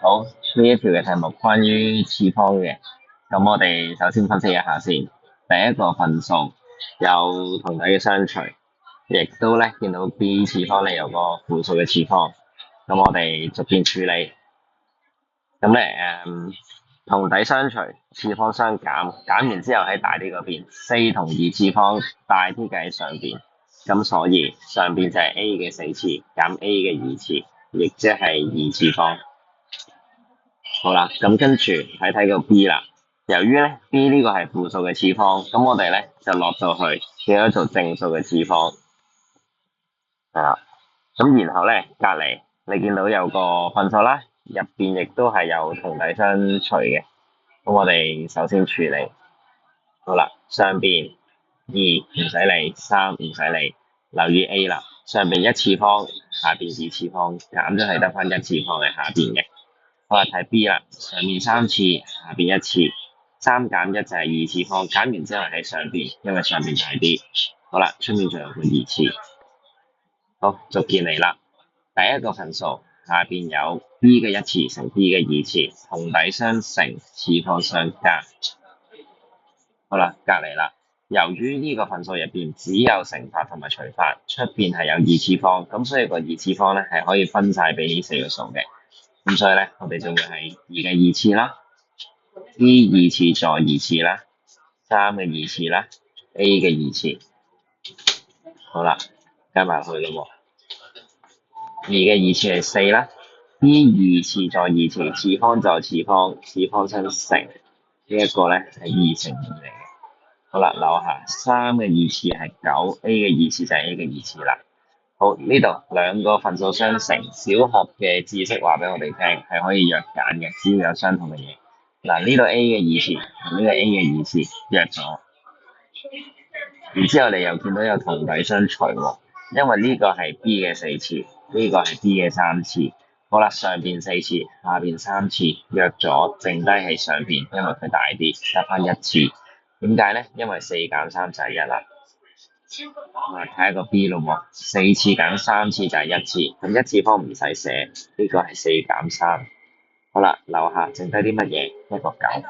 好，呢一條嘅題目關於次方嘅，咁我哋首先分析一下先。第一個分數有同底嘅相除，亦都咧見到 B 次方咧有個負數嘅次方，咁我哋逐件處理。咁咧同底相除，次方相減，減完之後喺大啲嗰邊，4同2次方大啲嘅喺上邊，咁所以上邊就係 A 嘅4次減 A 嘅2次，亦即係2次方。好啦，咁跟住睇個 B 啦。由於咧 B 呢個係負數嘅次方，咁我哋咧就落到去變咗做正數嘅次方，係啦。咁然後咧隔離你見到有個分數啦，入邊亦都係有同底相除嘅。咁我哋首先處理。好啦，上邊2唔使理，3唔使理，留意 A 啦。上邊1次方，下邊2次方，減咗係得翻1次方喺下邊嘅。好啦，睇 B 啦，上面3次，下邊1次，3減1就係2次方，減完之後喺上邊，因為上邊大啲。好啦，出面仲有個2次。好，逐件嚟啦。第一個分數，下邊有 B 嘅1次乘 B 嘅2次，同底相乘，次方相加。好啦，隔離啦。由於呢個分數入邊只有乘法同埋除法，出邊係有2次方，咁所以個2次方咧係可以分晒俾呢4個數嘅。咁所以咧，我哋就會係2嘅2次啦，B 2次再2次啦，3嘅2次啦，A 嘅2次。好啦，加埋去咯喎。2嘅2次係4啦，B 2次再2次，次方再次方，次方相乘。呢一個咧係2乘2嚟嘅。好啦，留下3嘅2次係9，A 嘅2次就係 A 嘅2次啦。好，呢度兩個分數相乘，小學嘅知識話俾我哋聽，係可以約揀嘅，只要有相同嘅嘢。嗱，呢度 A 嘅2次同呢個 A 嘅2次約咗，然之後你又見到有同底相除喎，因為呢個係 B 嘅4次，呢個係 B 嘅3次。好啦，上邊4次，下邊3次約咗，剩低喺上邊，因為佢大啲，得翻1次。點解咧？因為4減3就係1啦。睇下個 B 咯喎，4次減3次就係1次，咁1次方唔使寫，呢個係4減3。好啦，留下剩低啲乜嘢？一個9。